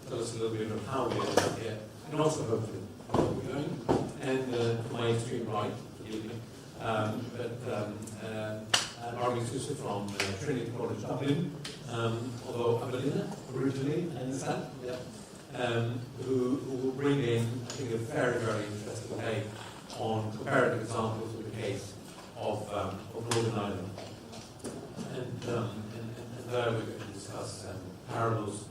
tell us a little bit of how we ended up here, and also hopefully where we're going. And to my extreme right, Giulia, Marvin from Trinity College, Dublin, although a Berliner originally, I understand, who will bring in, I think, a very, very interesting take on comparative examples of the case of Northern Ireland. And there we're going to discuss parallels,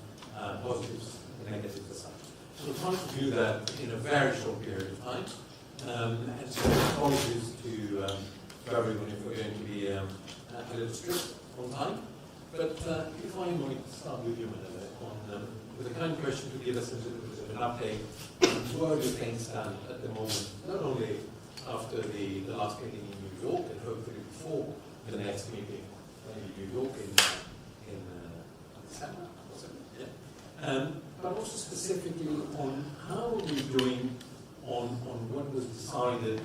positives, and negatives as such. So we're trying to do that in a very short period of time. And so apologies to everyone if we're going to be a little strict on time. But if I might start with you, Menelaou, with a kind of question to give us a little bit of an update on where do things stand at the moment, not only after the last meeting in New York and hopefully before the next meeting in New York in December, was it? Yeah. But also specifically on how are we doing on what was decided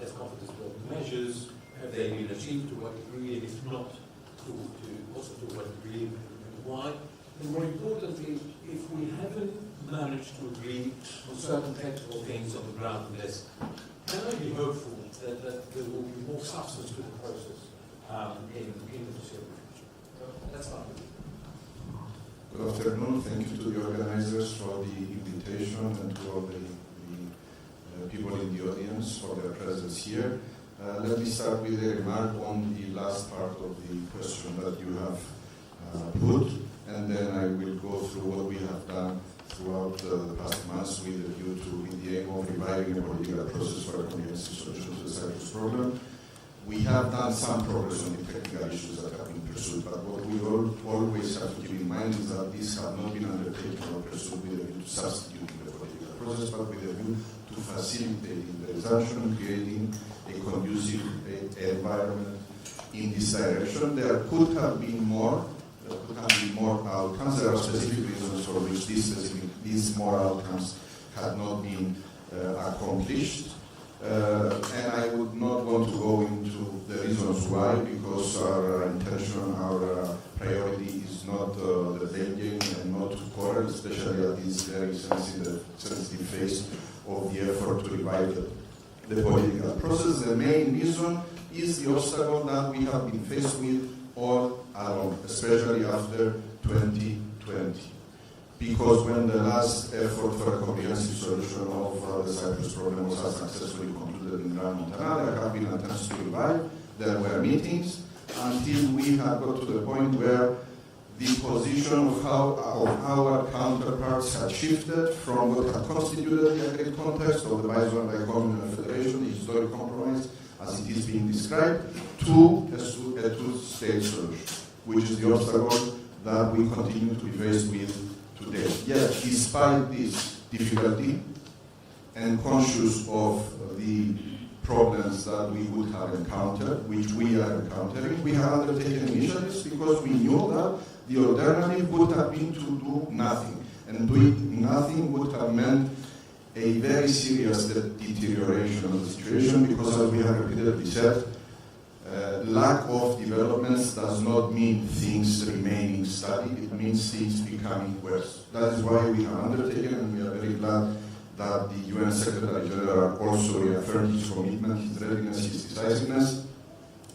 as confidence building measures, have they been achieved, to what degree, and if not, also to what degree and why. And more importantly, if we haven't managed to agree on certain technical things on the ground in this, can I be hopeful that there will be more substance to the process in the foreseeable future? Let's start with you. Good afternoon. Thank you to the organizers for the invitation and to all the people in the audience for their presence here. Let me start with a remark on the last part of the question that you have put, and then I will go through what we have done throughout the past months with a view to, with the aim of reviving a political process for a comprehensive solution to the Cyprus problem. We have done some progress on the technical issues that have been pursued, but what we always have to keep in mind is that these have not been undertaken or pursued with a view to substituting the political process, but with a view to facilitating the resumption, creating a conducive environment in this direction. There could have been more. There could have been more outcomes. There are specific reasons for which these more outcomes had not been accomplished. And I would not want to go into the reasons why, because our intention, our priority is not the blame game and not to quarrel, especially at this very sensitive phase of the effort to revive the political process. The main reason is the obstacle that we have been faced with all along, especially after 2020. Because when the last effort for a comprehensive solution of the Cyprus problem was successfully concluded in Grand Montana, there have been attempts to revive. There were meetings until we had got to the point where the position of our counterparts had shifted from what had constituted the agreed context of the bi-communal federation, the historic compromise, as it is being described, to a two-state solution, which is the obstacle that we continue to be faced with today. Yet, despite this difficulty, and conscious of the problems that we would have encountered, which we are encountering, we have undertaken initiatives because we knew that the alternative would have been to do nothing. And doing nothing would have meant a very serious deterioration of the situation, because as we have repeatedly said, lack of developments does not mean things remaining steady, it means things becoming worse. That is why we have undertaken, and we are very glad that the UN Secretary-General also reaffirmed his commitment, his readiness, his decisiveness,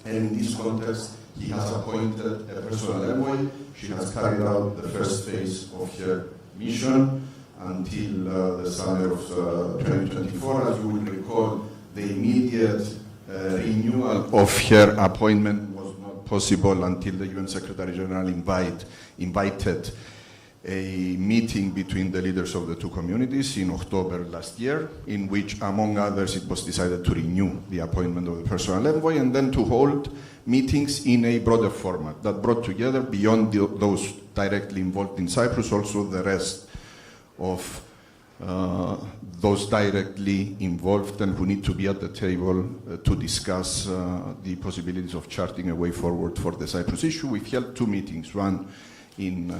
and in this context, he has appointed a personal envoy. She has carried out the first phase of her mission until the summer of 2024. As you will recall, the immediate renewal of her appointment was not possible until the UN Secretary-General invited a meeting between the leaders of the two communities in October last year, in which, among others, it was decided to renew the appointment of the personal envoy and then to hold meetings in a broader format that brought together, beyond those directly involved in Cyprus, also the rest of those directly involved and who need to be at the table to discuss the possibilities of charting a way forward for the Cyprus issue. We've held two meetings, one in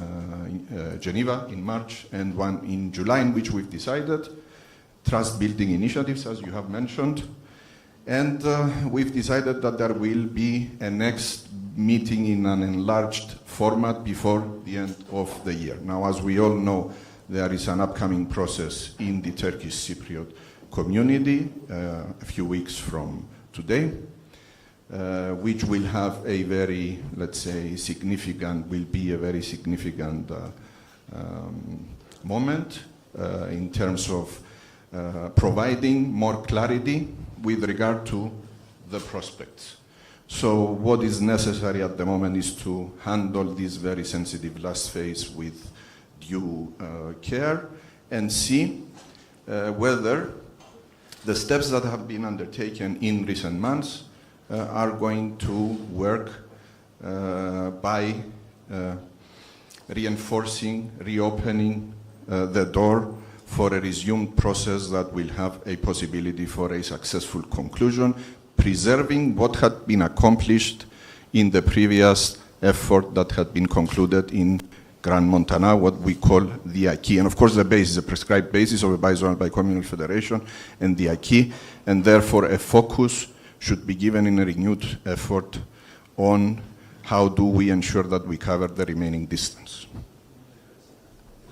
Geneva in March and one in July, in which we've decided trust-building initiatives, as you have mentioned, and we've decided that there will be a next meeting in an enlarged format before the end of the year. Now, as we all know, there is an upcoming process in the Turkish Cypriot community a few weeks from today, which will have a very, let's say, significant, will be a very significant moment in terms of providing more clarity with regard to the prospects. So what is necessary at the moment is to handle this very sensitive last phase with due care and see whether the steps that have been undertaken in recent months are going to work by reinforcing, reopening the door for a resumed process that will have a possibility for a successful conclusion, preserving what had been accomplished in the previous effort that had been concluded in Grand Montana, what we call the acquis. And of course the basis, the prescribed basis of a bizonal bicommunal federation and the acquis, and therefore a focus should be given in a renewed effort on how do we ensure that we cover the remaining distance.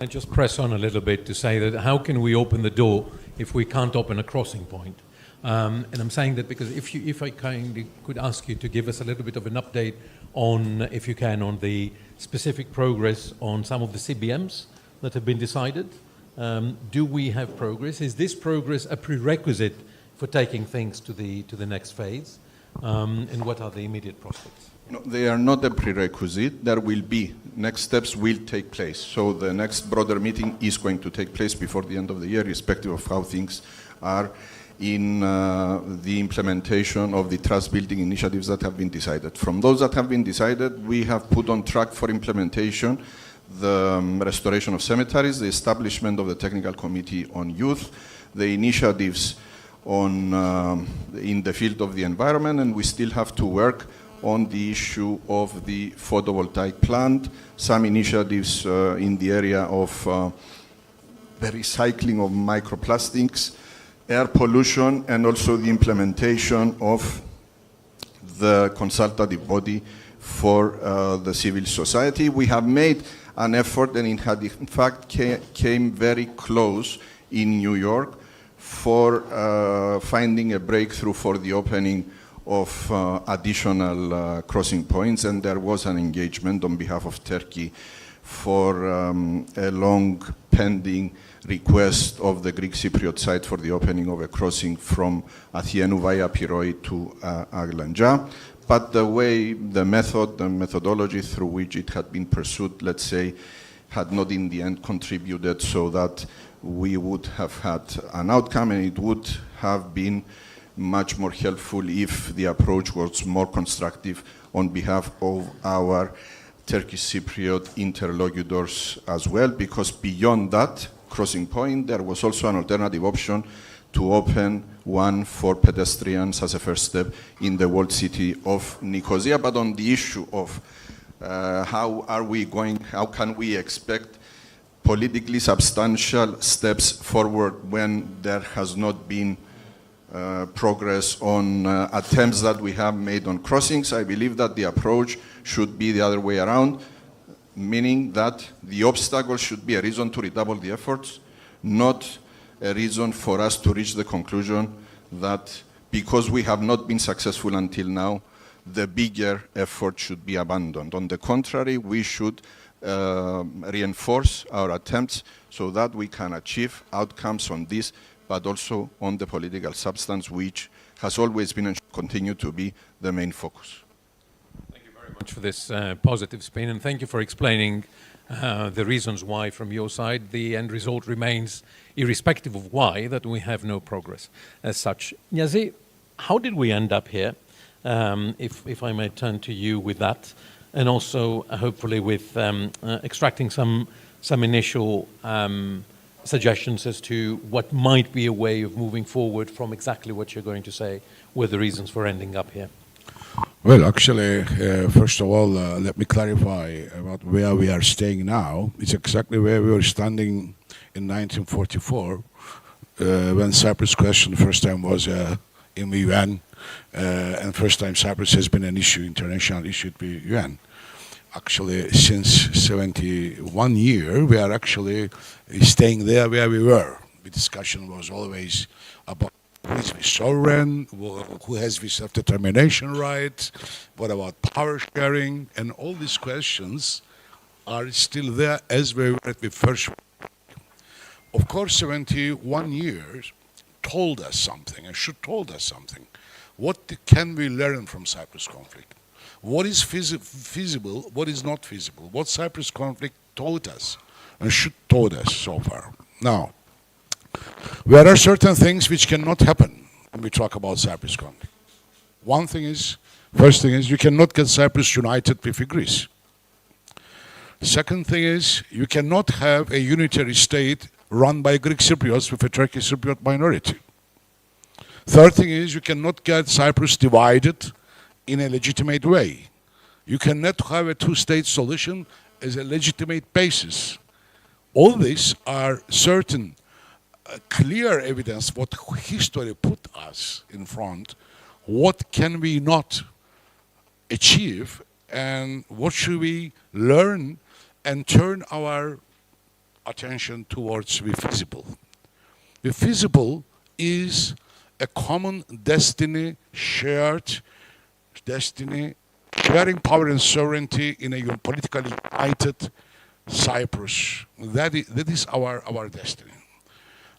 I just press on a little bit to say that how can we open the door if we can't open a crossing point? And I'm saying that because if I kindly could ask you to give us a little bit of an update on, if you can, on the specific progress on some of the CBMs that have been decided. Do we have progress? Is this progress a prerequisite for taking things to the next phase? And what are the immediate prospects? No, they are not a prerequisite. There will be, next steps will take place. So the next broader meeting is going to take place before the end of the year, irrespective of how things are in the implementation of the trust-building initiatives that have been decided. From those that have been decided, we have put on track for implementation the restoration of cemeteries, the establishment of the Technical Committee on Youth, the initiatives on, in the field of the environment, and we still have to work on the issue of the photovoltaic plant, some initiatives in the area of the recycling of microplastics, air pollution, and also the implementation of the consultative body for the civil society. We have made an effort, and it had in fact came very close in New York for finding a breakthrough for the opening of additional crossing points, and there was an engagement on behalf of Turkey for a long pending request of the Greek Cypriot side for the opening of a crossing from Athienu via Piroi to Aglanca. But the way, the methodology through which it had been pursued, let's say, had not in the end contributed so that we would have had an outcome, and it would have been much more helpful if the approach was more constructive on behalf of our Turkish Cypriot interlocutors as well, because beyond that crossing point, there was also an alternative option to open one for pedestrians as a first step in the walled city of Nicosia. But on the issue of how can we expect politically substantial steps forward when there has not been progress on attempts that we have made on crossings, I believe that the approach should be the other way around, meaning that the obstacle should be a reason to redouble the efforts, not a reason for us to reach the conclusion that because we have not been successful until now, the bigger effort should be abandoned. On the contrary, we should reinforce our attempts so that we can achieve outcomes on this, but also on the political substance, which has always been and should continue to be the main focus. Thank you very much for this positive spin, and thank you for explaining the reasons why from your side the end result remains, irrespective of why, that we have no progress as such. Niyazi, how did we end up here? If I may turn to you with that, and also hopefully with extracting some initial suggestions as to what might be a way of moving forward from exactly what you're going to say were the reasons for ending up here. Well, actually, first of all, let me clarify about where we are staying now. It's exactly where we were standing in 1944 when Cyprus question the first time was in the UN, and first time Cyprus has been an issue, international issue at the UN. actually since 71 years, we are actually staying there where we were. The discussion was always about who is the sovereign, who has the self-determination right, what about power sharing, and all these questions are still there as we were at the first. Of course, 71 years told us something, and should told us something. What can we learn from Cyprus conflict? What is feasible, what is not feasible? What Cyprus conflict taught us, and should taught us so far. Now, there are certain things which cannot happen when we talk about Cyprus conflict. First thing is, you cannot get Cyprus united with Greece. Second thing is, you cannot have a unitary state run by Greek Cypriots with a Turkish Cypriot minority. Third thing is, you cannot get Cyprus divided in a legitimate way. You cannot have a two-state solution as a legitimate basis. All these are certain clear evidence what history put us in front, what can we not achieve, and what should we learn and turn our attention towards the feasible. The feasible is a common destiny, shared destiny, sharing power and sovereignty in a politically united Cyprus. That is our destiny.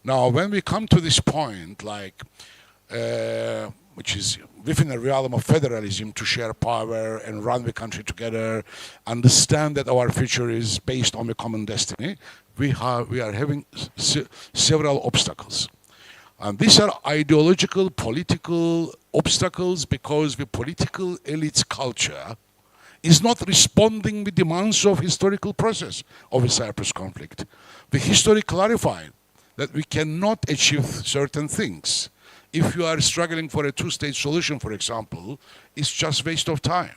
Now, when we come to this point, like, which is within the realm of federalism, to share power and run the country together, understand that our future is based on a common destiny, we are having several obstacles. And these are ideological, political obstacles because the political elite's culture is not responding with demands of historical process of the Cyprus conflict. The history clarified that we cannot achieve certain things. If you are struggling for a two-state solution, for example, it's just waste of time.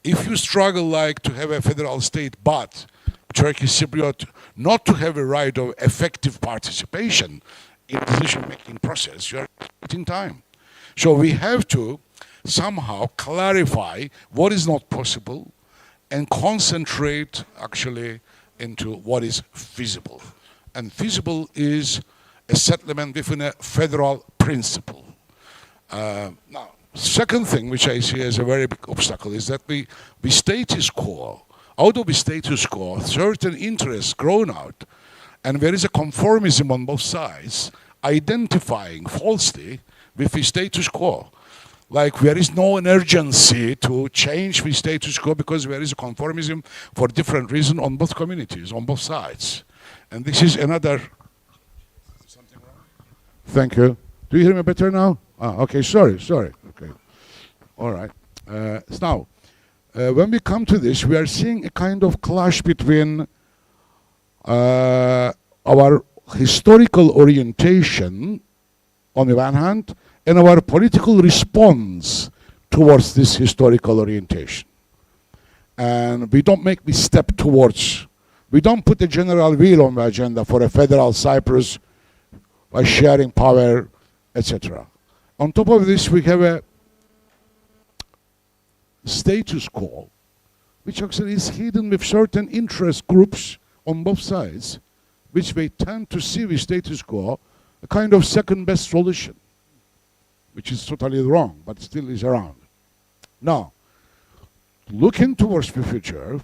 If you struggle like to have a federal state, but Turkish Cypriot not to have a right of effective participation in decision-making process, you are wasting time. So we have to somehow clarify what is not possible and concentrate actually into what is feasible. And feasible is a settlement within a federal principle. Now, second thing which I see as a very big obstacle is that the status quo, out of the status quo, certain interests grown out, and there is a conformism on both sides, identifying falsely with the status quo. Like there is no urgency to change the status quo because there is a conformism for different reasons on both communities, on both sides. And this is another... Something wrong? Thank you. Do you hear me better now? Okay, sorry. Okay. All right. Now, when we come to this, we are seeing a kind of clash between our historical orientation on the one hand and our political response towards this historical orientation. And we don't make this step towards, we don't put the general will on the agenda for a federal Cyprus by sharing power, etc. On top of this, we have a status quo, which actually is hidden with certain interest groups on both sides, which they tend to see the status quo a kind of second-best solution, which is totally wrong, but still is around. Now, looking towards the future,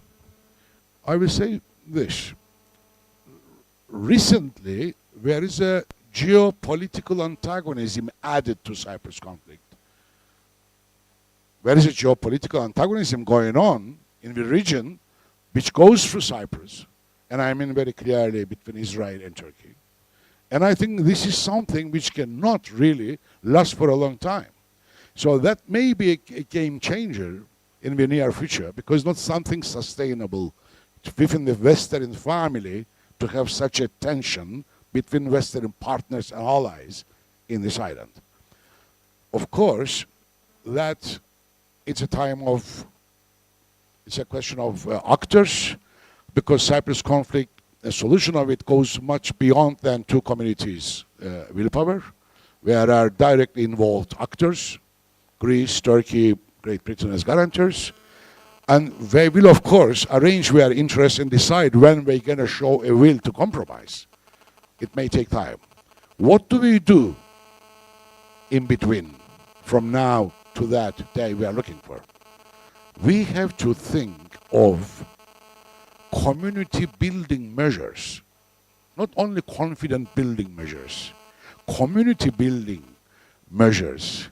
I will say this. Recently, there is a geopolitical antagonism added to Cyprus conflict. There is a geopolitical antagonism going on in the region which goes through Cyprus, and I mean very clearly between Israel and Turkey. And I think this is something which cannot really last for a long time. So that may be a game changer in the near future, because not something sustainable within the Western family to have such a tension between Western partners and allies in this island. Of course, that it's a time of, it's a question of actors, because Cyprus conflict, the solution of it goes much beyond than two communities' willpower. There are directly involved actors, Greece, Turkey, Great Britain as guarantors, And they will, of course, arrange their interests and decide when they're going to show a will to compromise. It may take time. What do we do in between, from now to that day we are looking for? We have to think of community building measures, not only confidence building measures, community building measures,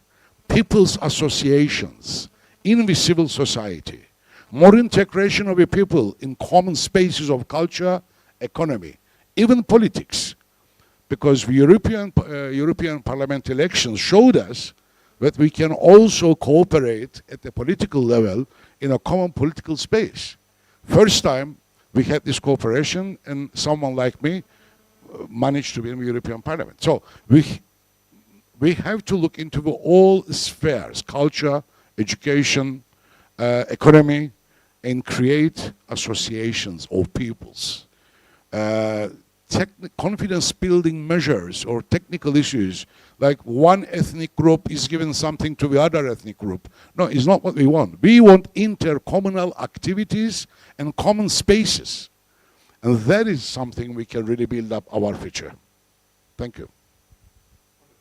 people's associations in the civil society, more integration of the people in common spaces of culture, economy, even politics. Because the European Parliament elections showed us that we can also cooperate at the political level in a common political space. First time we had this cooperation, and someone like me managed to be in the European Parliament. So we have to look into all spheres, culture, education, economy, and create associations of peoples. Confidence building measures or technical issues, like one ethnic group is given something to the other ethnic group. No, it's not what we want. We want intercommunal activities and common spaces. And that is something we can really build up our future. Thank you.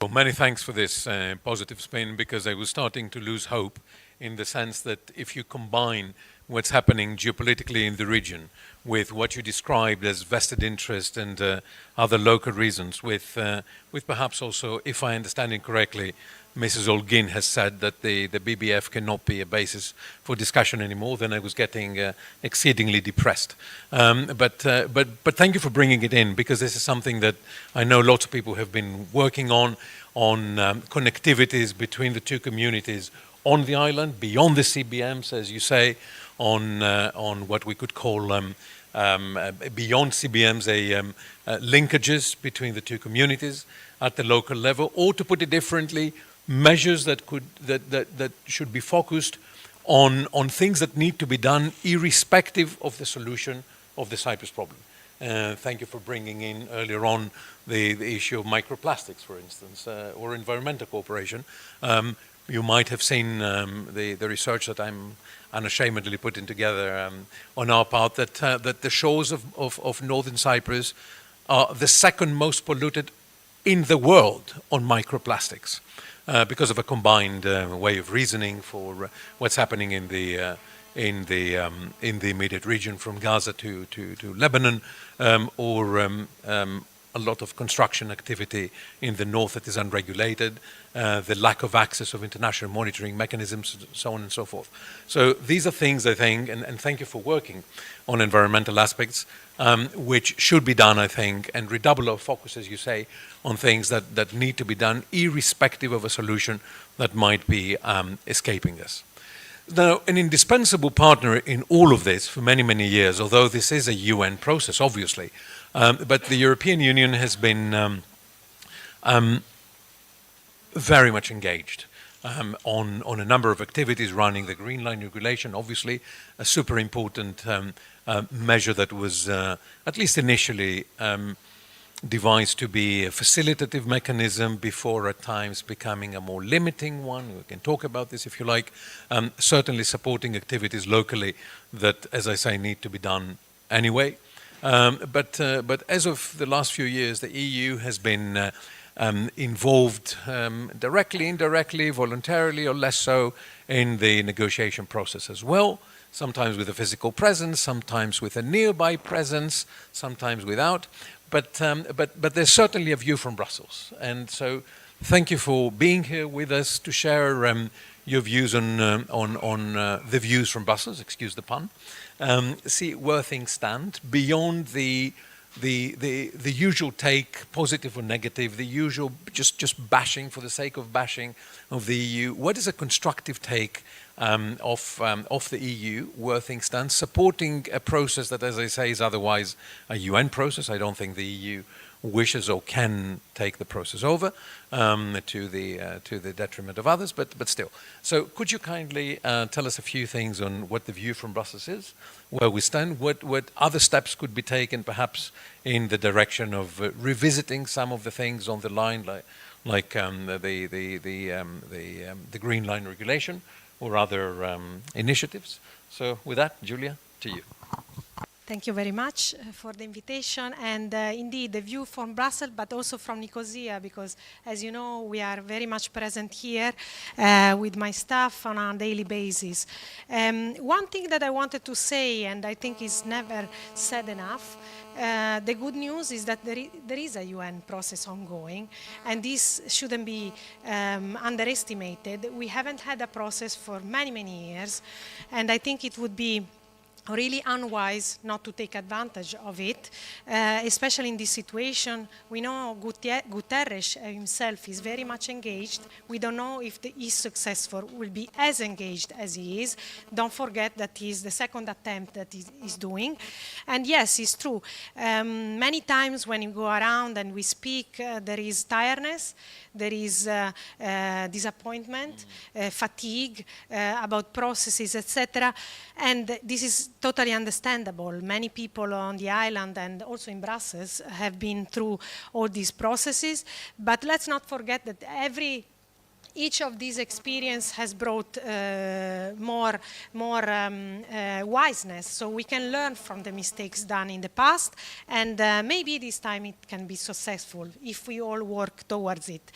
Well, many thanks for this positive spin, because I was starting to lose hope in the sense that if you combine what's happening geopolitically in the region with what you described as vested interest and other local reasons, with perhaps also, if I understand it correctly, Mrs. Olgin has said that the BBF cannot be a basis for discussion anymore, then I was getting exceedingly depressed. But thank you for bringing it in, because this is something that I know lots of people have been working on connectivities between the two communities on the island, beyond the CBMs, as you say, on what we could call beyond CBMs, linkages between the two communities at the local level, or to put it differently, measures that should be focused on things that need to be done irrespective of the solution of the Cyprus problem. Thank you for bringing in earlier on the issue of microplastics, for instance, or environmental cooperation. You might have seen the research that I'm unashamedly putting together on our part, that the shores of northern Cyprus are the second most polluted in the world on microplastics, because of a combined way of reasoning for what's happening in the immediate region from Gaza to Lebanon, or a lot of construction activity in the north that is unregulated, the lack of access of international monitoring mechanisms, so on and so forth. So these are things, I think, and thank you for working on environmental aspects, which should be done, I think, and redouble our focus, as you say, on things that need to be done irrespective of a solution that might be escaping us. Now, an indispensable partner in all of this for many, many years, although this is a UN process, obviously, but the European Union has been very much engaged on a number of activities, running the Green Line regulation, obviously, a super important measure that was, at least initially, devised to be a facilitative mechanism before at times becoming a more limiting one. We can talk about this if you like. Certainly supporting activities locally that, as I say, need to be done anyway. But as of the last few years, the EU has been involved directly, indirectly, voluntarily, or less so in the negotiation process as well. Sometimes with a physical presence, sometimes with a nearby presence, sometimes without. But there's certainly a view from Brussels. And so thank you for being here with us to share your views on the views from Brussels, excuse the pun. See where things stand beyond the usual take, positive or negative, the usual just bashing for the sake of bashing of the EU. What is a constructive take of the EU, where things stand, supporting a process that, as I say, is otherwise a UN process? I don't think the EU wishes or can take the process over to the detriment of others, but still. So could you kindly tell us a few things on what the view from Brussels is, where we stand, what other steps could be taken, perhaps in the direction of revisiting some of the things on the line, like the Green Line regulation or other initiatives, So with that, Giulia, to you. Thank you very much for the invitation, and indeed the view from Brussels, but also from Nicosia, because as you know, we are very much present here with my staff on a daily basis. One thing that I wanted to say, and I think is never said enough, the good news is that there is a UN process ongoing, and this shouldn't be underestimated. We haven't had a process for many, many years, and I think it would be really unwise not to take advantage of it, especially in this situation. We know Guterres himself is very much engaged. We don't know if his successor will be as engaged as he is. Don't forget that he's the second attempt that he's doing. And yes, it's true. Many times when you go around and we speak, there is tiredness, there is disappointment, fatigue about processes, etc. And this is totally understandable. Many people on the island and also in Brussels have been through all these processes. But let's not forget that each of these experiences has brought more wiseness, so we can learn from the mistakes done in the past, and maybe this time it can be successful if we all work towards it.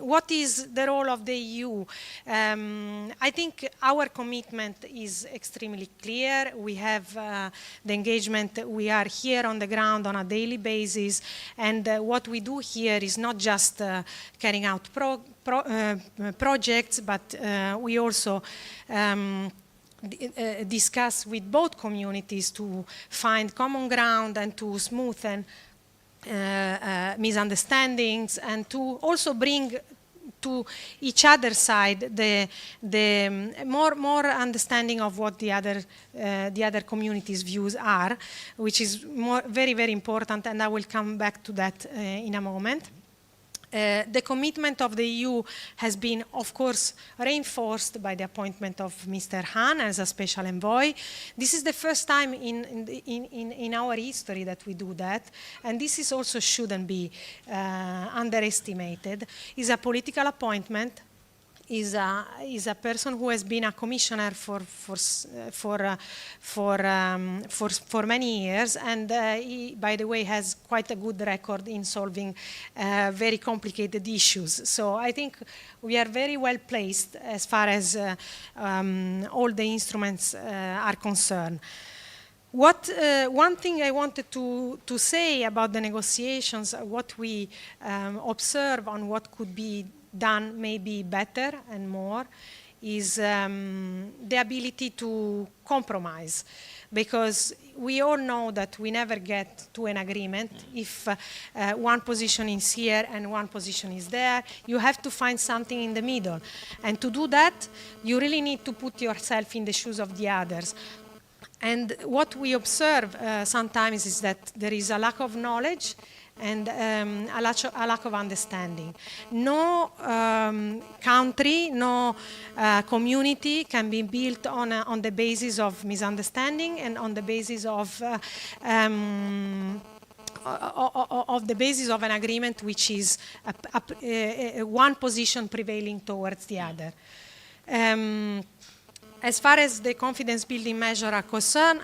What is the role of the EU? I think our commitment is extremely clear. We have the engagement. We are here on the ground on a daily basis, and what we do here is not just carrying out projects, but we also discuss with both communities to find common ground and to smoothen misunderstandings, and to also bring to each other's side the more understanding of what the other communities' views are, which is very, very important, and I will come back to that in a moment. The commitment of the EU has been, of course, reinforced by the appointment of Mr. Hahn as a special envoy. This is the first time in our history that we do that, and this is also shouldn't be underestimated. It's a political appointment. Is a person who has been a commissioner for many years, and he, by the way, has quite a good record in solving very complicated issues. So I think we are very well placed as far as all the instruments are concerned. One thing I wanted to say about the negotiations, what we observe on what could be done maybe better and more, is the ability to compromise, because we all know that we never get to an agreement if one position is here and one position is there. You have to find something in the middle, and to do that you really need to put yourself in the shoes of the others. And what we observe sometimes is that there is a lack of knowledge and a lack of understanding. No country, no community can be built on the basis of misunderstanding and on the basis of an agreement which is one position prevailing towards the other. As far as the confidence-building measures are concerned,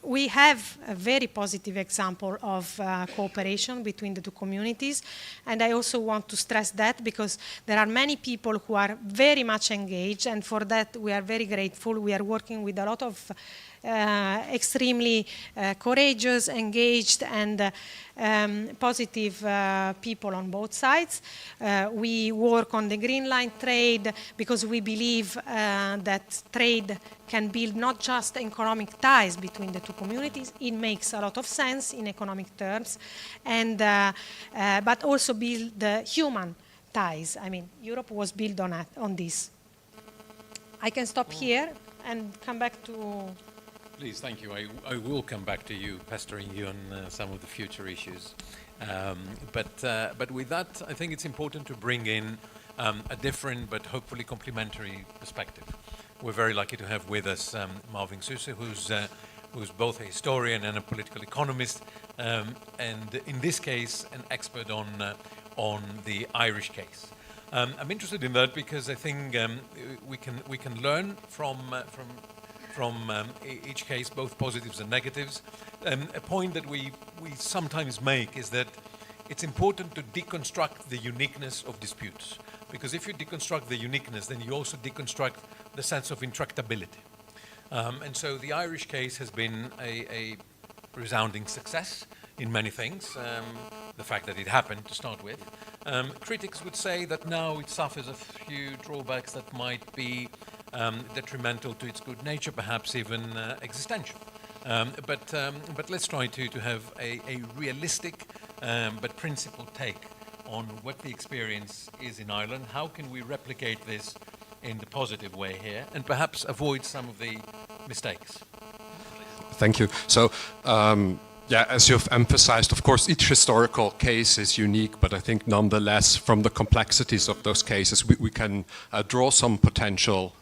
we have a very positive example of cooperation between the two communities, and I also want to stress that because there are many people who are very much engaged, and for that we are very grateful. We are working with a lot of extremely courageous, engaged, and positive people on both sides. We work on the Green Line trade because we believe that trade can build not just economic ties between the two communities. It makes a lot of sense in economic terms, and but also build the human ties. I mean, Europe was built on this. I can stop here and come back to... Please, thank you. I will come back to you, pestering you on some of the future issues. But with that, I think it's important to bring in a different but hopefully complementary perspective. We're very lucky to have with us Marvin Suesse, who's both a historian and a political economist, and in this case, an expert on the Irish case. I'm interested in that because I think we can learn from each case, both positives and negatives. A point that we sometimes make is that it's important to deconstruct the uniqueness of disputes, because if you deconstruct the uniqueness, then you also deconstruct the sense of intractability. And so the Irish case has been a resounding success in many things. The fact that it happened to start with. Critics would say that now it suffers a few drawbacks that might be detrimental to its good nature, perhaps even existential. But let's try to have a realistic but principled take on what the experience is in Ireland. How can we replicate this in the positive way here and perhaps avoid some of the mistakes? Thank you. So, yeah, as you've emphasized, of course, each historical case is unique, but I think nonetheless, from the complexities of those cases, we can draw some potential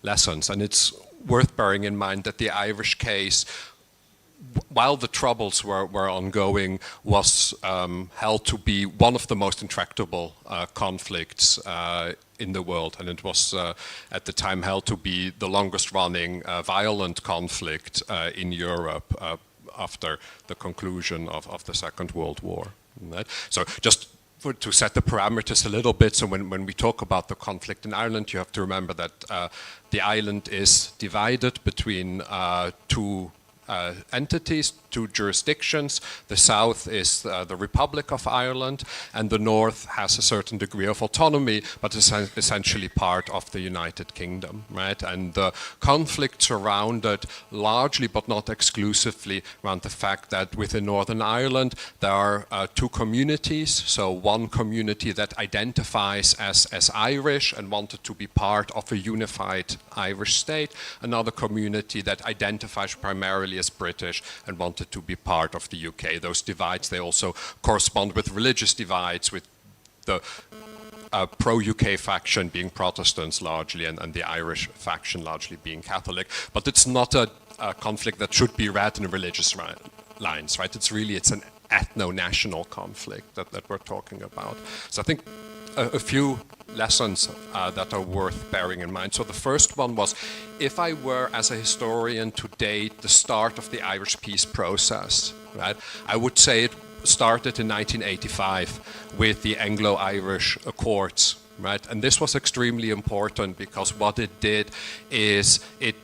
lessons. And it's worth bearing in mind that the Irish case, while the troubles were ongoing, was held to be one of the most intractable conflicts in the world, and it was at the time held to be the longest running violent conflict in Europe after the conclusion of the Second World War. Right? So just to set the parameters a little bit, so when we talk about the conflict in Ireland, you have to remember that the island is divided between two entities, two jurisdictions. The south is the Republic of Ireland, and the north has a certain degree of autonomy, but is essentially part of the United Kingdom, right? And the conflict surrounded largely, but not exclusively, around the fact that within Northern Ireland there are two communities. So one community that identifies as Irish and wanted to be part of a unified Irish state, another community that identifies primarily as British and wanted to be part of the UK. Those divides, they also correspond with religious divides, with the pro-UK faction being Protestants largely and the Irish faction largely being Catholic. But it's not a conflict that should be read in religious lines, right? It's an ethno-national conflict that we're talking about. So I think a few lessons that are worth bearing in mind. So the first one was, if I were, as a historian, to date the start of the Irish peace process, right, I would say it started in 1985 with the Anglo-Irish Accords, right? And this was extremely important because what it did is it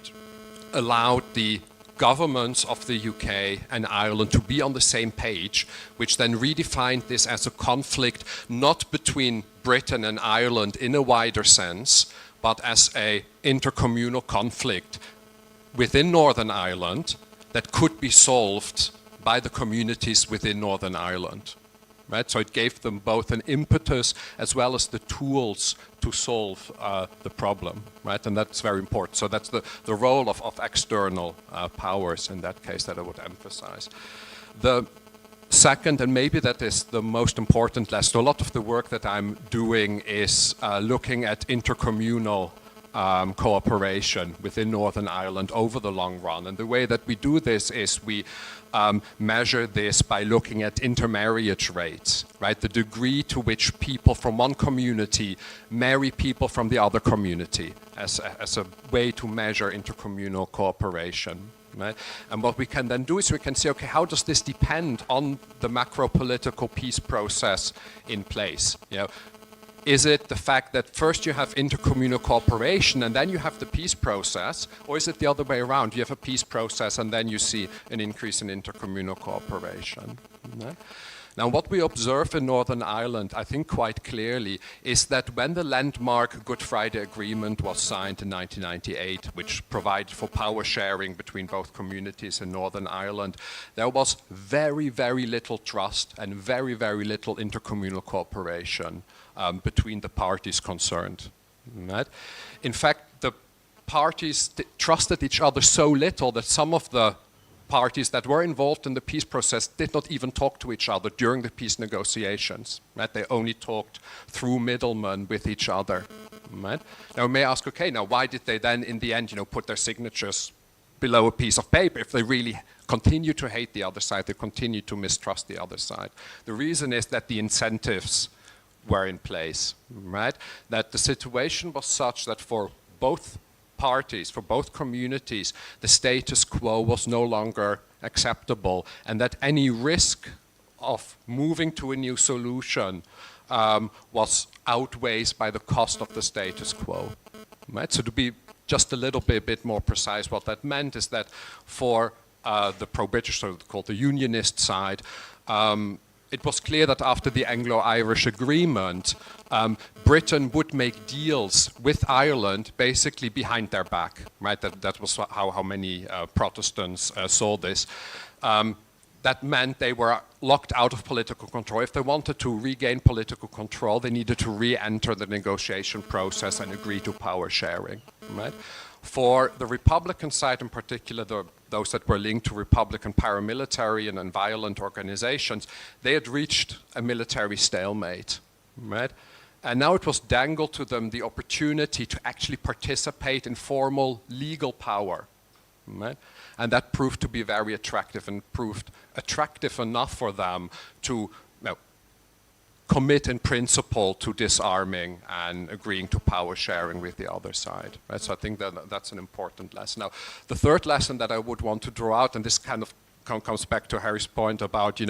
allowed the governments of the UK and Ireland to be on the same page, which then redefined this as a conflict not between Britain and Ireland in a wider sense, but as an intercommunal conflict within Northern Ireland that could be solved by the communities within Northern Ireland. Right? So it gave them both an impetus as well as the tools to solve the problem, right? And that's very important. So that's the role of external powers in that case that I would emphasize. The second, and maybe that is the most important lesson, a lot of the work that I'm doing is looking at intercommunal cooperation within Northern Ireland over the long run. And the way that we do this is we measure this by looking at intermarriage rates, right? The degree to which people from one community marry people from the other community as a way to measure intercommunal cooperation. Right? And what we can then do is we can say, okay, how does this depend on the macro-political peace process in place? You know, is it the fact that first you have intercommunal cooperation and then you have the peace process, or is it the other way around? You have a peace process and then you see an increase in intercommunal cooperation. Right? Now, what we observe in Northern Ireland, I think quite clearly, is that when the landmark Good Friday Agreement was signed in 1998, which provided for power sharing between both communities in Northern Ireland, there was very, very little trust and very, very little intercommunal cooperation between the parties concerned. Right? In fact, the parties trusted each other so little that some of the parties that were involved in the peace process did not even talk to each other during the peace negotiations. Right? They only talked through middlemen with each other. Right? Now we may ask, okay, now why did they then in the end, put their signatures below a piece of paper if they really continue to hate the other side, they continue to mistrust the other side? The reason is that the incentives were in place, right? That the situation was such that for both parties, for both communities, the status quo was no longer acceptable, and that any risk of moving to a new solution was outweighed by the cost of the status quo, right? So to be just a little bit more precise, what that meant is that for the pro-British, so called the unionist side, it was clear that after the Anglo-Irish agreement, Britain would make deals with Ireland basically behind their back, right? That was how many Protestants saw this. That meant they were locked out of political control. If they wanted to regain political control, they needed to re-enter the negotiation process and agree to power sharing, right? For the Republican side in particular, those that were linked to Republican paramilitary and violent organizations, they had reached a military stalemate, right? And now it was dangled to them the opportunity to actually participate in formal legal power, right? And that proved to be very attractive and proved attractive enough for them to commit in principle to disarming and agreeing to power sharing with the other side. Right? So I think that's an important lesson. Now, the third lesson that I would want to draw out, and this kind of comes back to Harry's point about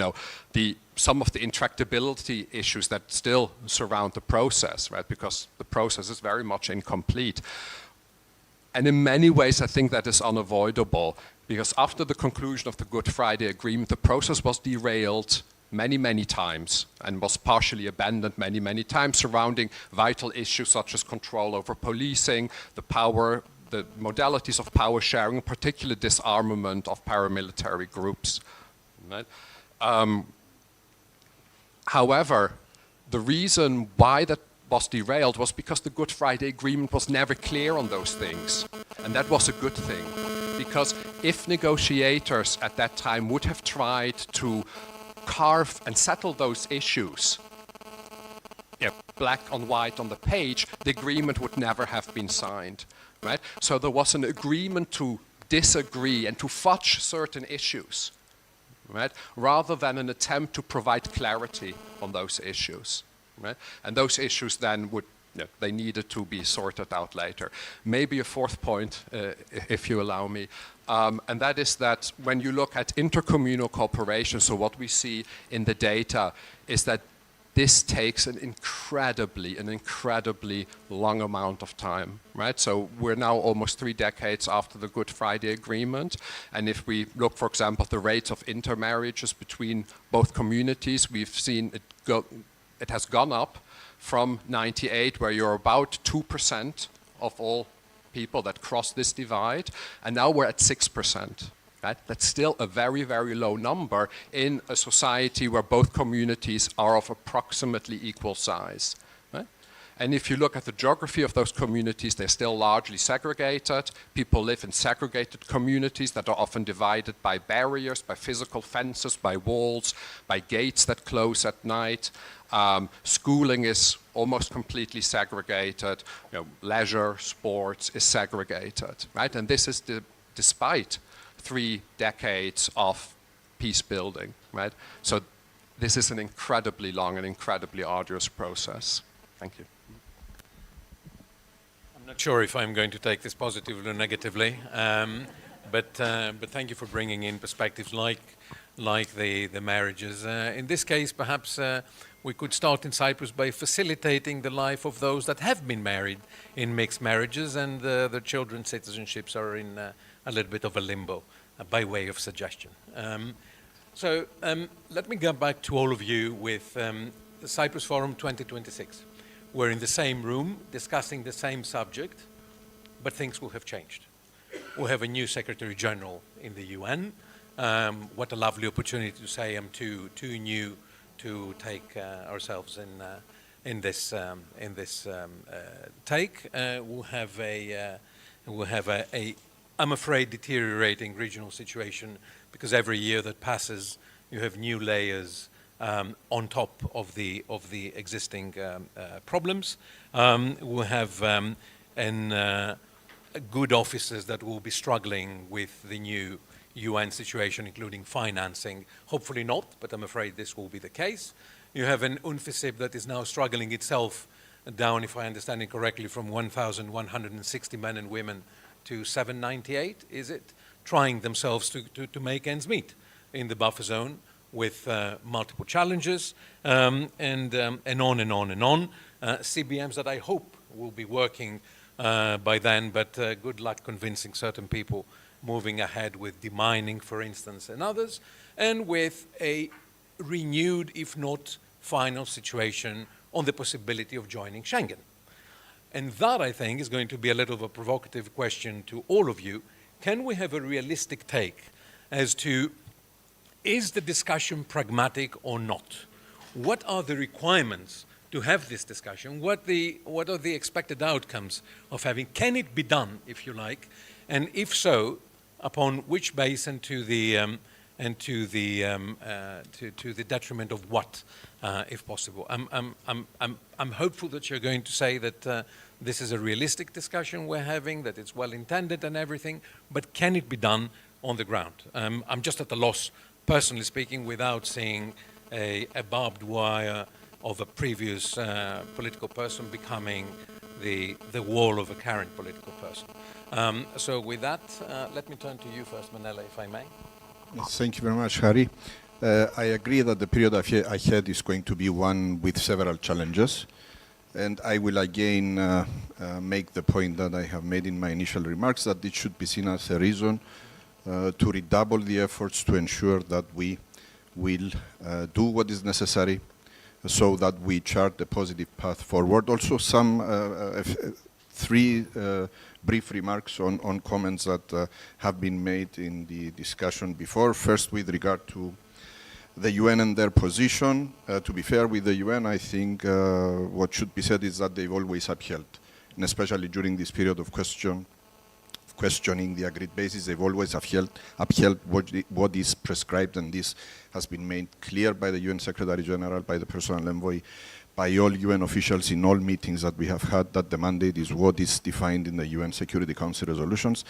some of the intractability issues that still surround the process, right? Because the process is very much incomplete. And in many ways, I think that is unavoidable, because after the conclusion of the Good Friday Agreement, the process was derailed many times and was partially abandoned many times, surrounding vital issues such as control over policing, the modalities of power sharing, in particular disarmament of paramilitary groups. Right? However, the reason why that was derailed was because the Good Friday Agreement was never clear on those things. And that was a good thing, because if negotiators at that time would have tried to carve and settle those issues black on white on the page, the agreement would never have been signed, right? So there was an agreement to disagree and to fudge certain issues, right? Rather than an attempt to provide clarity on those issues, right? And those issues then they needed to be sorted out later. Maybe a fourth point, if you allow me, and that is that when you look at intercommunal cooperation, so what we see in the data is that this takes an incredibly long amount of time, right? So we're now almost 3 decades after the Good Friday Agreement, and if we look, for example, at the rates of intermarriages between both communities, we've seen it has gone up from 98, where you're about 2% of all people that cross this divide, and now we're at 6%. Right? That's still a very low number in a society where both communities are of approximately equal size. Right? And if you look at the geography of those communities, they're still largely segregated. People live in segregated communities that are often divided by barriers, by physical fences, by walls, by gates that close at night. Schooling is almost completely segregated. Leisure, sports is segregated, right? And this is despite 3 decades of peace building, right? So this is an incredibly long and incredibly arduous process. Thank you. I'm not sure if I'm going to take this positively or negatively, but thank you for bringing in perspectives like the marriages. In this case, perhaps we could start in Cyprus by facilitating the life of those that have been married in mixed marriages and their children's citizenships are in a little bit of a limbo, by way of suggestion. So let me go back to all of you with the Cyprus Forum 2026. We're in the same room discussing the same subject, but things will have changed. We'll have a new Secretary-General in the UN. What a lovely opportunity to say I'm too new to take ourselves in this take. We'll have a I'm afraid deteriorating regional situation, because every year that passes you have new layers on top of the existing problems. We'll have good officers that will be struggling with the new UN situation, including financing. Hopefully not, but I'm afraid this will be the case. You have an UNFICYP that is now struggling itself down, if I understand it correctly, from 1,160 men and women to 798, is it? Trying themselves to make ends meet in the buffer zone with multiple challenges, and on and on and on. CBMs that I hope will be working by then, but good luck convincing certain people moving ahead with demining, for instance, and others, and with a renewed, if not final, situation on the possibility of joining Schengen. And that, I think, is going to be a little of a provocative question to all of you. Can we have a realistic take as to, is the discussion pragmatic or not? What are the requirements to have this discussion? What are the expected outcomes of having? Can it be done, if you like? And if so, upon which base and to the detriment of what, if possible? I'm hopeful that you're going to say that this is a realistic discussion we're having, that it's well intended and everything, but can it be done on the ground? I'm just at a loss, personally speaking, without seeing a barbed wire of a previous political person becoming the wall of a current political person. So with that, let me turn to you first, Menelaou, if I may. Yes, thank you very much, Harry. I agree that the period ahead is going to be one with several challenges. And I will again make the point that I have made in my initial remarks, that it should be seen as a reason to redouble the efforts to ensure that we will do what is necessary so that we chart a positive path forward. Also, three brief remarks on comments that have been made in the discussion before. First, with regard to the UN and their position. To be fair with the UN, I think what should be said is that they've always upheld, and especially during this period of questioning the agreed basis, they've always upheld what is prescribed, and this has been made clear by the UN Secretary-General, by the Personal Envoy, by all UN officials in all meetings that we have had, that the mandate is what is defined in the UN Security Council resolutions,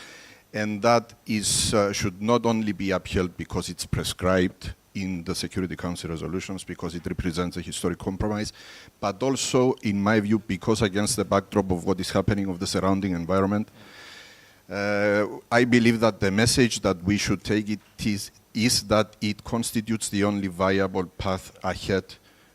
and that is should not only be upheld because it's prescribed in the Security Council resolutions, because it represents a historic compromise, but also, in my view, because against the backdrop of what is happening of the surrounding environment, I believe that the message that we should take is that it constitutes the only viable path ahead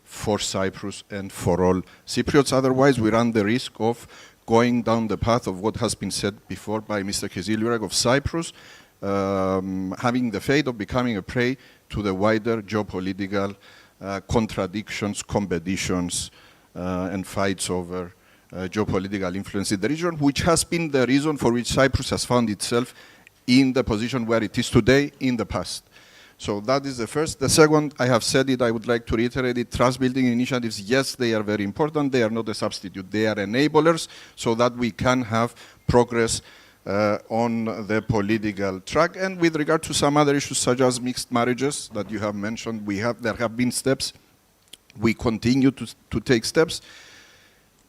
for Cyprus and for all Cypriots. Otherwise, we run the risk of going down the path of what has been said before by Mr. Kızılyürek, of Cyprus having the fate of becoming a prey to the wider geopolitical contradictions, competitions, and fights over geopolitical influence in the region, which has been the reason for which Cyprus has found itself in the position where it is today in the past. So that is the first. The second, I have said it, I would like to reiterate it, trust-building initiatives, yes, they are very important. They are not a substitute. They are enablers so that we can have progress on the political track. And with regard to some other issues, such as mixed marriages that you have mentioned, there have been steps. We continue to take steps.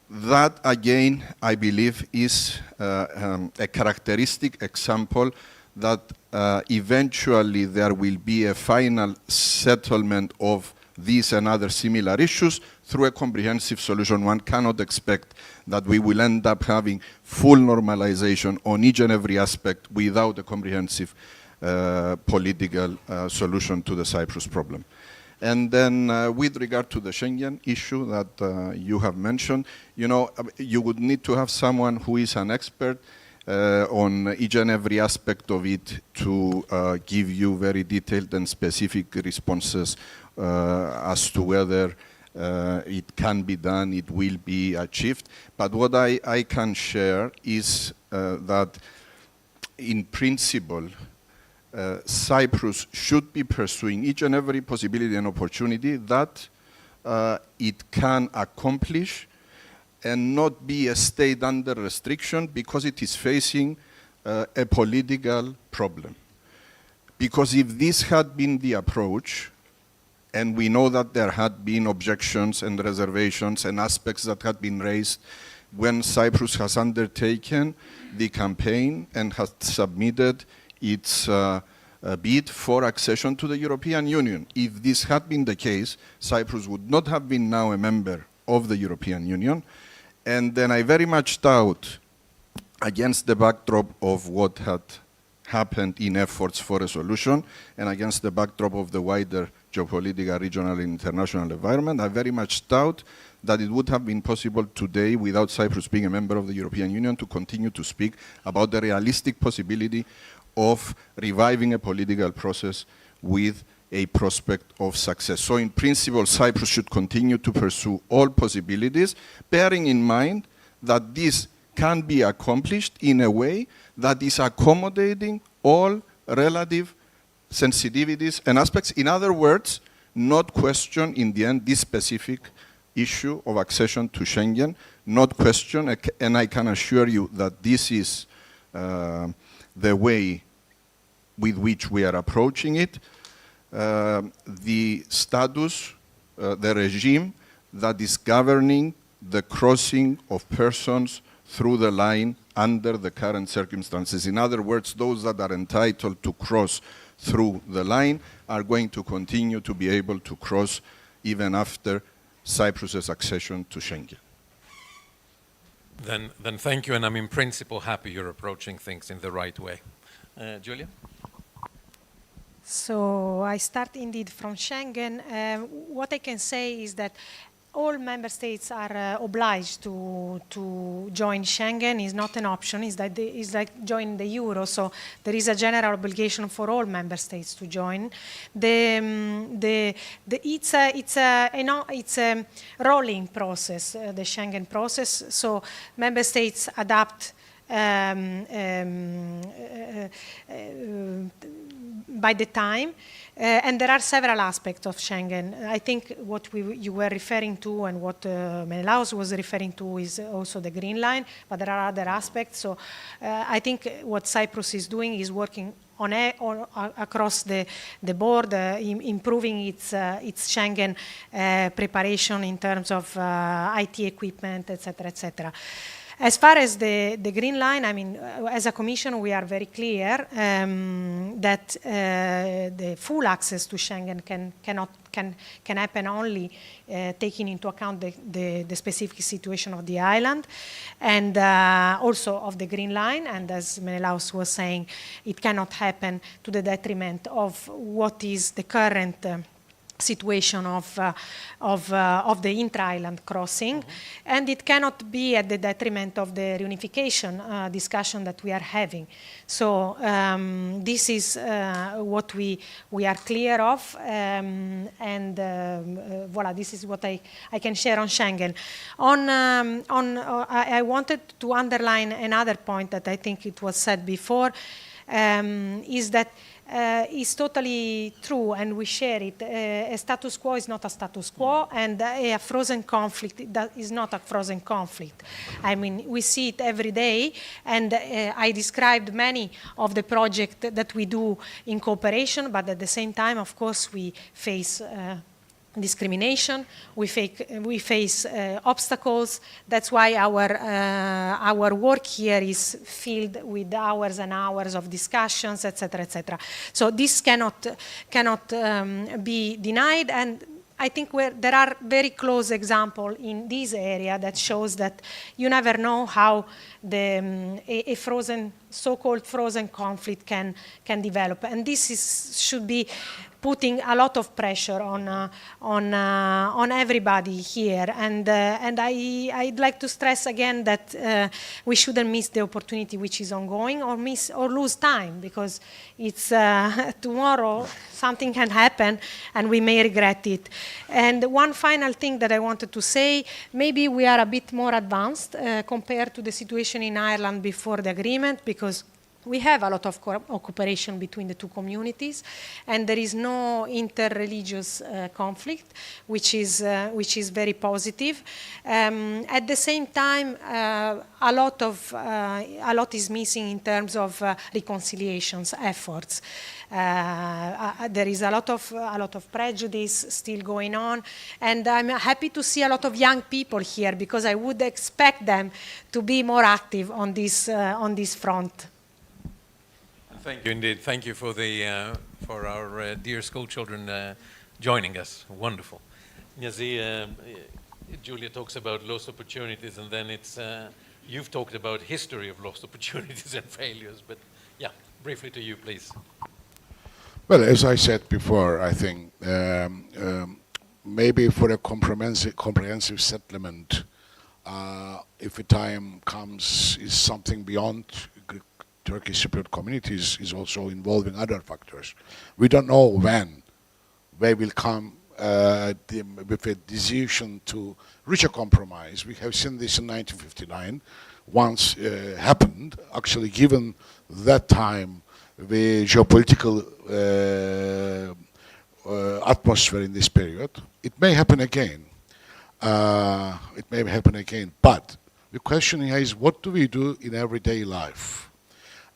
That, again, I believe, is a characteristic example that eventually there will be a final settlement of these and other similar issues through a comprehensive solution. One cannot expect that we will end up having full normalization on each and every aspect without a comprehensive political solution to the Cyprus problem. And then with regard to the Schengen issue that you have mentioned, you know, you would need to have someone who is an expert on each and every aspect of it to give you very detailed and specific responses as to whether it can be done, it will be achieved. But what I can share is that in principle, Cyprus should be pursuing each and every possibility and opportunity that it can accomplish and not be a state under restriction because it is facing a political problem. Because if this had been the approach, and we know that there had been objections and reservations and aspects that had been raised when Cyprus has undertaken the campaign and has submitted its bid for accession to the European Union. If this had been the case, Cyprus would not have been now a member of the European Union. And then I very much doubt, against the backdrop of what had happened in efforts for a solution and against the backdrop of the wider geopolitical, regional, and international environment, I very much doubt that it would have been possible today, without Cyprus being a member of the European Union, to continue to speak about the realistic possibility of reviving a political process with a prospect of success. So in principle, Cyprus should continue to pursue all possibilities, bearing in mind that this can be accomplished in a way that is accommodating all relative sensitivities and aspects. In other words, not question in the end this specific issue of accession to Schengen, not question, and I can assure you that this is the way with which we are approaching it. The status, the regime that is governing the crossing of persons through the line under the current circumstances. In other words, those that are entitled to cross through the line are going to continue to be able to cross even after Cyprus's accession to Schengen. Then thank you, and I'm in principle happy you're approaching things in the right way. Giulia? So I start indeed from Schengen. What I can say is that all member states are obliged to join Schengen. Is not an option. Is like joining the euro. So there is a general obligation for all member states to join. It's a rolling process, the Schengen process. So member states adapt by the time. And there are several aspects of Schengen. I think what you were referring to and what Menelaos was referring to is also the Green Line, but there are other aspects. So I think what Cyprus is doing is working on across the board, improving its Schengen preparation in terms of IT equipment, etc., etc. As far as the Green Line, I mean, as a Commission, we are very clear that the full access to Schengen can happen only taking into account the specific situation of the island and also of the Green Line. And as Menelaos was saying, it cannot happen to the detriment of what is the current situation of the intra-island crossing, and it cannot be at the detriment of the reunification discussion that we are having. So this is what we are clear of, and voila, this is what I can share on Schengen. I wanted to underline another point that I think it was said before, is that is totally true, and we share it. A status quo is not a status quo, and a frozen conflict is not a frozen conflict. I mean, we see it every day, and I described many of the projects that we do in cooperation, but at the same time, of course, we face discrimination, we face obstacles. That's why our work here is filled with hours and hours of discussions, etc., etc. So this cannot be denied, and I think there are very close examples in this area that shows that you never know how a frozen, so-called frozen conflict can develop, and this should be putting a lot of pressure on everybody here, and I'd like to stress again that we shouldn't miss the opportunity which is ongoing, or lose time, because it's tomorrow something can happen and we may regret it. And one final thing that I wanted to say, maybe we are a bit more advanced compared to the situation in Ireland before the agreement, because we have a lot of cooperation between the two communities, and there is no interreligious conflict, which is very positive. At the same time, a lot is missing in terms of reconciliations efforts. There is a lot of prejudice still going on, and I'm happy to see a lot of young people here, because I would expect them to be more active on this front. Thank you indeed. Thank you for for our dear school children joining us. Wonderful. Niyazi, Giulia talks about lost opportunities, and then you've talked about history of lost opportunities and failures. But yeah, briefly to you, please. Well, as I said before, I think maybe for a comprehensive settlement, if a time comes, is something beyond Turkish Cypriot communities, is also involving other factors. We don't know when they will come with a decision to reach a compromise. We have seen this in 1959. Once happened, actually, given that time, the geopolitical atmosphere in this period, it may happen again. But the question here is, what do we do in everyday life?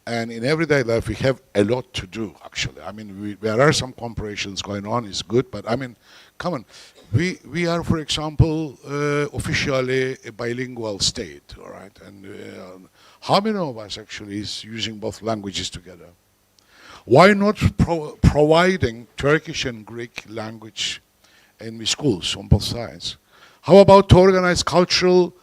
And in everyday life, we have a lot to do, actually. I mean, there are some comparisons going on, it's good, but I mean, come on. We are, for example, officially a bilingual state, all right? And how many of us actually is using both languages together? Why not providing Turkish and Greek language in the schools on both sides? How about to organize cultural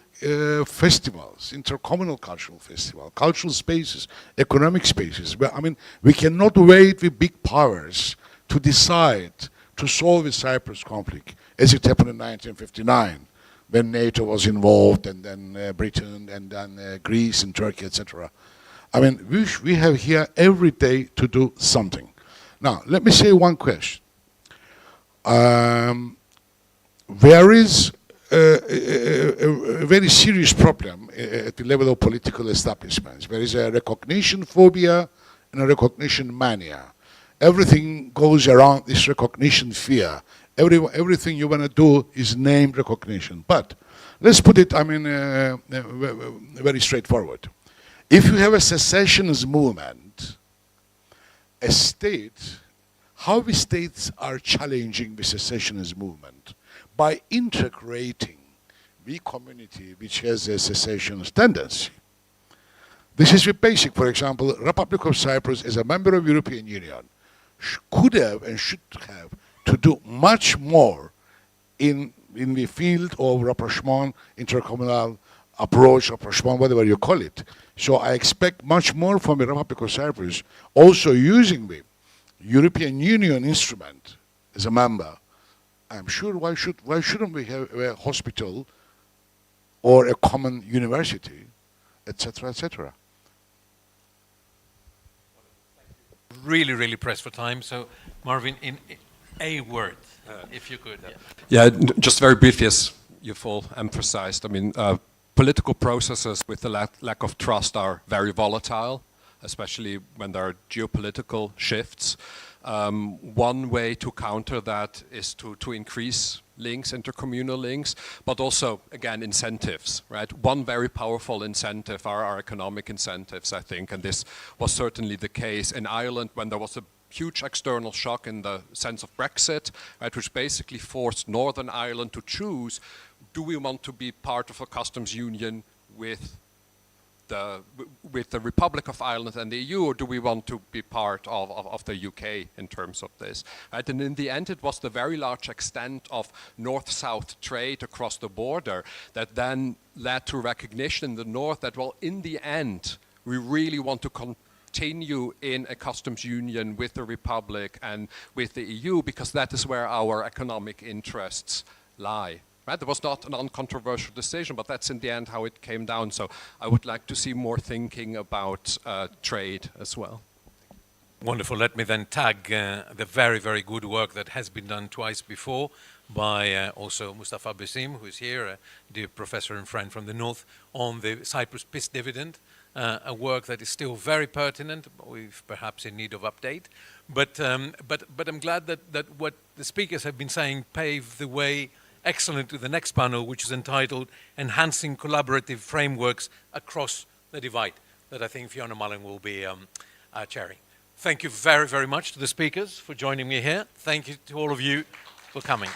festivals, intercommunal cultural festivals, cultural spaces, economic spaces? Well, I mean, we cannot wait with big powers to decide to solve the Cyprus conflict, as it happened in 1959, when NATO was involved, and then Britain, and then Greece and Turkey, etc. I mean, we have here every day to do something. Now, let me say one question. There is a very serious problem at the level of political establishments. There is a recognition phobia and a recognition mania. Everything goes around this recognition fear. Everything you want to do is named recognition. But let's put it, I mean, very straightforward. If you have a secessionist movement, a state, how the states are challenging the secessionist movement? By integrating the community which has a secessionist tendency. This is the basic. For example, Republic of Cyprus, as a member of the European Union, could have and should have to do much more in the field of rapprochement, intercommunal approach, rapprochement, whatever you call it. So I expect much more from the Republic of Cyprus, also using the European Union instrument as a member. I'm sure, why shouldn't we have a hospital or a common university, etc., etc.? Really, really pressed for time. So, Marvin, in a word, if you could. Yeah, just very briefly, as you've all emphasized, I mean, political processes with the lack of trust are very volatile, especially when there are geopolitical shifts. One way to counter that is to increase links, intercommunal links, but also, again, incentives, right? One very powerful incentive are our economic incentives, I think, and this was certainly the case in Ireland when there was a huge external shock in the sense of Brexit, right, which basically forced Northern Ireland to choose, do we want to be part of a customs union with the Republic of Ireland and the EU, or do we want to be part of the UK in terms of this? Right? And in the end, it was the very large extent of north-south trade across the border that then led to recognition in the north that, well, in the end, we really want to continue in a customs union with the Republic and with the EU, because that is where our economic interests lie. Right? There was not an uncontroversial decision, but that's in the end how it came down. So I would like to see more thinking about trade as well. Wonderful. Let me then tag the very, very good work that has been done twice before by also Mustafa Besim, who is here, a dear professor and friend from the north, on the Cyprus peace dividend, a work that is still very pertinent, we've perhaps in need of update. But I'm glad that what the speakers have been saying paved the way excellent to the next panel, which is entitled Enhancing Collaborative Frameworks Across the Divide, that I think Fiona Mullen will be chairing. Thank you very, very much to the speakers for joining me here. Thank you to all of you for coming.